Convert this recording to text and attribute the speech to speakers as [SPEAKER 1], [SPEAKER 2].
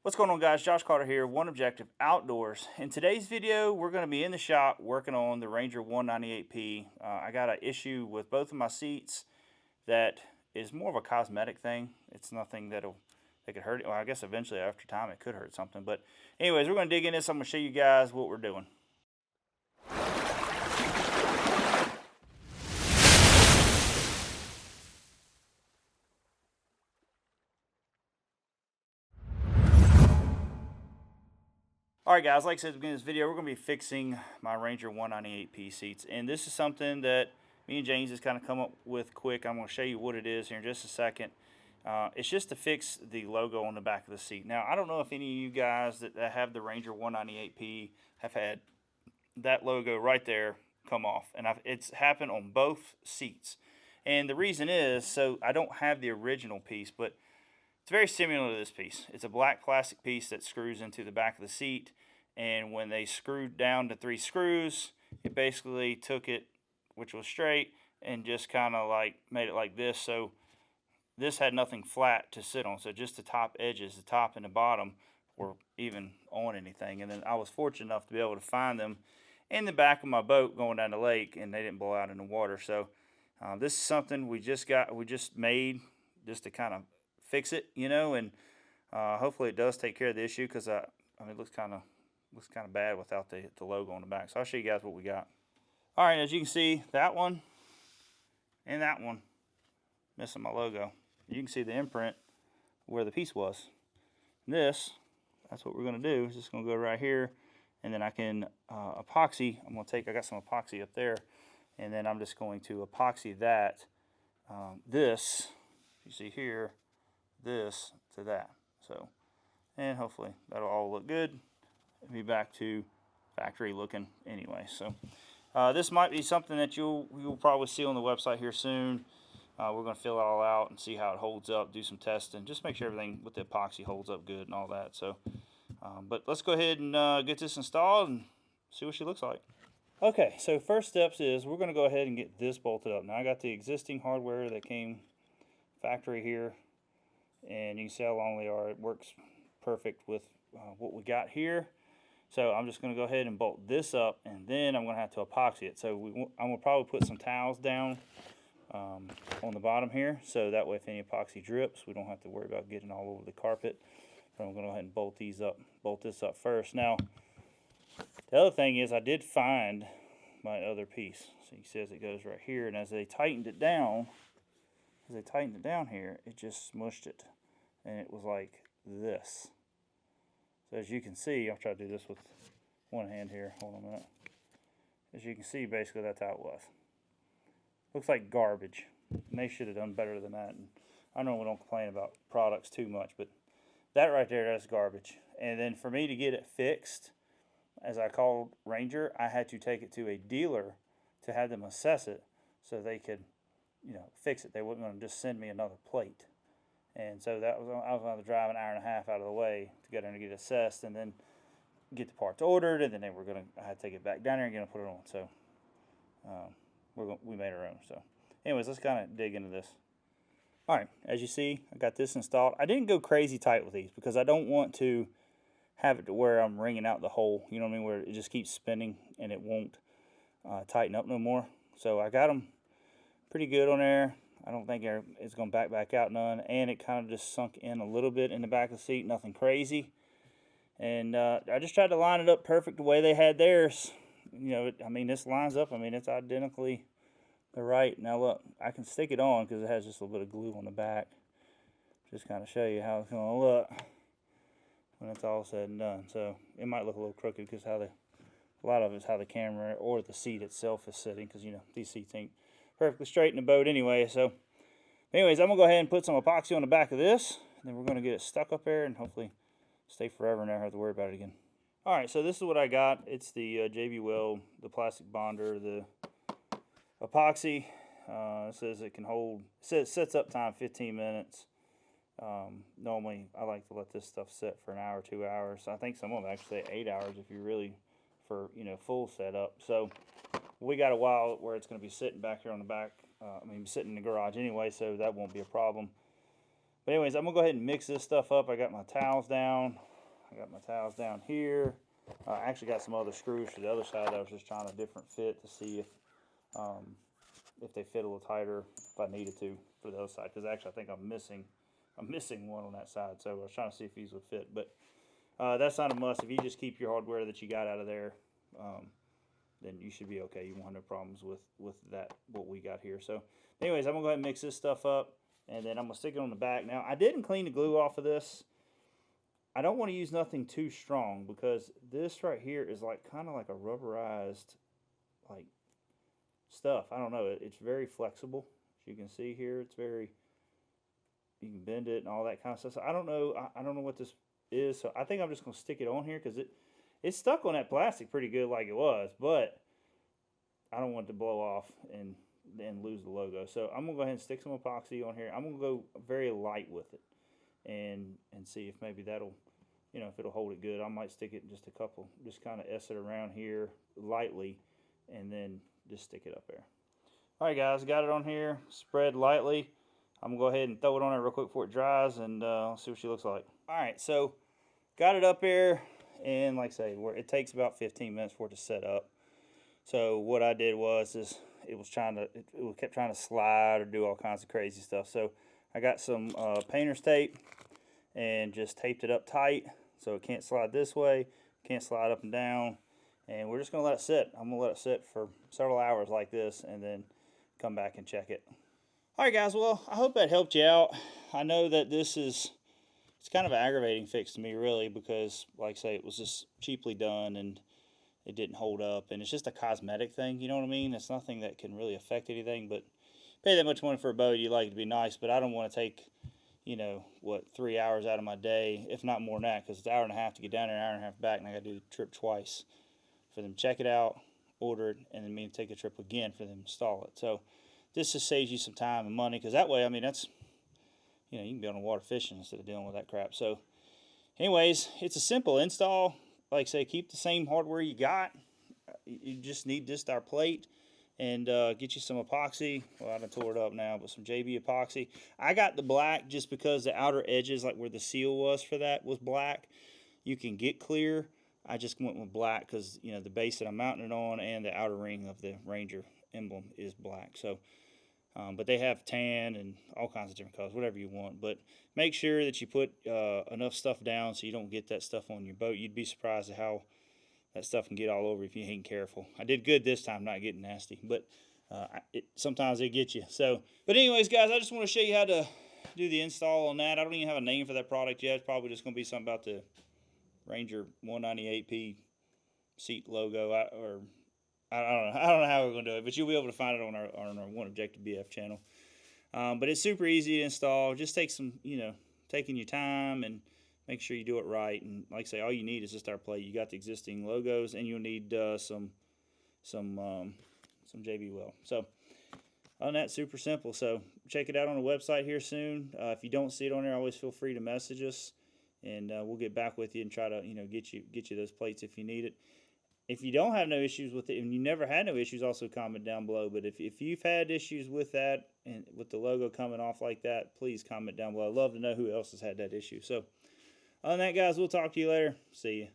[SPEAKER 1] What's going on, guys? Josh Carter here, One Objective Outdoors. In today's video, we're going to be in the shop working on the Ranger 198P. I got an issue with both of my seats that is more of a cosmetic thing. It's nothing that could hurt it. Well, I guess eventually after time it could hurt something. But anyways, we're going to dig in this. I'm going to show you guys what we're doing. Alright guys, like I said at the beginning of this video, we're going to be fixing my Ranger 198P seats. And this is something that me and James has kind of come up with quick. I'm going to show you what it is here in just a second. It's just to fix the logo on the back of the seat. Now, I don't know if any of you guys that have the Ranger 198P have had that logo right there come off. And it's happened on both seats. And the reason is, so I don't have the original piece, but it's very similar to this piece. It's a black plastic piece that screws into the back of the seat, and when they screwed down the 3 screws, it basically took it, which was straight, and just kind of like made it like this. So this had nothing flat to sit on, so just the top edges, the top and the bottom, were even on anything. And then I was fortunate enough to be able to find them in the back of my boat going down the lake, and they didn't blow out in the water. So this is something we just made just to kind of fix it, you know, and hopefully it does take care of the issue, because I mean, it looks kind of bad without the logo on the back. So I'll show you guys what we got. All right, as you can see, that one and that one missing my logo. You can see the imprint where the piece was. That's what we're going to do. It's just going to go right here, and then I can epoxy. I got some epoxy up there, and then I'm just going to epoxy that. This, you see here, this to that. So, and hopefully that'll all look good. It'll be back to factory looking anyway. So this might be something that you'll probably see on the website here soon. We're going to fill it all out and see how it holds up, do some testing, just make sure everything with the epoxy holds up good and all that. So but let's go ahead and get this installed and see what she looks like. Okay, so first steps is we're going to go ahead and get this bolted up. Now I got the existing hardware that came factory here, and you can see how long they are. It works perfect with what we got here. So I'm just going to go ahead and bolt this up, and then I'm going to have to epoxy it. So I'm going to probably put some towels down on the bottom here, so that way if any epoxy drips, we don't have to worry about getting all over the carpet. So I'm going to go ahead and bolt this up first. Now, the other thing is I did find my other piece. So he says it goes right here, and as they tightened it down here, it just smushed it, and it was like this. So as you can see, I'll try to do this with one hand here. Hold on a minute. As you can see, basically that's how it was. Looks like garbage, and they should have done better than that. And I know we don't complain about products too much, but that right there, that's garbage. And then for me to get it fixed, as I called Ranger, I had to take it to a dealer to have them assess it so they could, fix it. They weren't going to just send me another plate. And so I was going to drive an hour and a half out of the way to get in and get it assessed, and then get the parts ordered, and then I had to take it back down there and put it on. So we made our own. So anyways, let's kind of dig into this. All right, as you see, I got this installed. I didn't go crazy tight with these because I don't want to have it to where I'm wringing out the hole, you know what I mean, where it just keeps spinning and it won't tighten up no more. So I got them pretty good on there. I don't think it's going to back out none, and it kind of just sunk in a little bit in the back of the seat, nothing crazy. And I just tried to line it up perfect the way they had theirs. I mean, this lines up. I mean, it's identically the right. Now look, I can stick it on because it has just a little bit of glue on the back. Just kind of show you how it's going to look when it's all said and done. So it might look a little crooked because a lot of it's how the camera or the seat itself is sitting, because these seats ain't perfectly straight in the boat anyway. So anyways, I'm gonna go ahead and put some epoxy on the back of this, and then we're gonna get it stuck up there and hopefully stay forever and never have to worry about it again. All right, so this is what I got. It's the JB Weld, the plastic bonder, the epoxy. It says it can hold, sets up time 15 minutes. Normally I like to let this stuff sit for an hour, 2 hours. I think some of them actually say 8 hours if you're really for full setup. So we got a while where it's going to be sitting back here on the back. Sitting in the garage anyway, so that won't be a problem. But anyways, I'm gonna go ahead and mix this stuff up. I got my towels down. I got my towels down here. I actually got some other screws for the other side that I was just trying a different fit to see if they fit a little tighter if I needed to for the other side. Because actually I think I'm missing one on that side, so I was trying to see if these would fit. But that's not a must. If you just keep your hardware that you got out of there, then you should be okay. You won't have no problems with that, what we got here. So anyways, I'm going to go ahead and mix this stuff up, and then I'm going to stick it on the back. Now, I didn't clean the glue off of this. I don't want to use nothing too strong because this right here is like kind of like a rubberized like stuff. I don't know. It's very flexible. As you can see here, it's very, you can bend it and all that kind of stuff. So I don't know. I don't know what this is. So I think I'm just going to stick it on here because it's stuck on that plastic pretty good like it was, but I don't want it to blow off and then lose the logo. So I'm going to go ahead and stick some epoxy on here. I'm going to go very light with it and see if maybe that'll, you know, if it'll hold it good. I might stick it in just a couple, just kind of S it around here lightly and then just stick it up there. All right, guys, got it on here, spread lightly. I'm going to go ahead and throw it on there real quick before it dries and see what she looks like. All right, so got it up there, and like I say, it takes about 15 minutes for it to set up. So what I did was it kept trying to slide or do all kinds of crazy stuff. So I got some painter's tape and just taped it up tight so it can't slide this way, can't slide up and down, and we're just going to let it sit. I'm going to let it sit for several hours like this and then come back and check it. All right, guys, well, I hope that helped you out. I know that it's kind of an aggravating fix to me, really, because, like I say, it was just cheaply done and it didn't hold up, and it's just a cosmetic thing, you know what I mean? It's nothing that can really affect anything, but pay that much money for a boat, you'd like it to be nice, but I don't want to take, you know, 3 hours out of my day, if not more than that, because it's an hour and a half to get down there, an hour and a half back, and I got to do the trip twice for them to check it out, order it, and then me to take the trip again for them to install it. So this just saves you some time and money, because that way, I mean, that's, you know, you can be on the water fishing instead of dealing with that crap. So anyways, it's a simple install. Like I say, keep the same hardware you got. You just need our plate and get you some epoxy. Well, I done tore it up now, but some JB epoxy. I got the black just because the outer edges, like where the seal was for that, was black. You can get clear. I just went with black because, you know, the base that I'm mounting it on and the outer ring of the Ranger emblem is black. So, but they have tan and all kinds of different colors, whatever you want. But make sure that you put enough stuff down so you don't get that stuff on your boat. You'd be surprised at how that stuff can get all over if you ain't careful. I did good this time, not getting nasty, but sometimes they get you. So, but anyways, guys, I just want to show you how to do the install on that. I don't even have a name for that product yet. It's probably just going to be something about the Ranger 198P seat logo, I don't know how we're going to do it, but you'll be able to find it on our One Objective BF channel. But it's super easy to install. Just take some, you know, taking your time and make sure you do it right. And like I say, all you need is just our plate. You got the existing logos, and you'll need some JB weld. So on that, super simple. So check it out on the website here soon. If you don't see it on there, always feel free to message us, and we'll get back with you and try to, you know, get you those plates if you need it. If you don't have no issues with it, and you never had no issues, also comment down below. But if you've had issues with that and with the logo coming off like that, please comment down below. I'd love to know who else has had that issue. So, other than that, guys, we'll talk to you later. See you.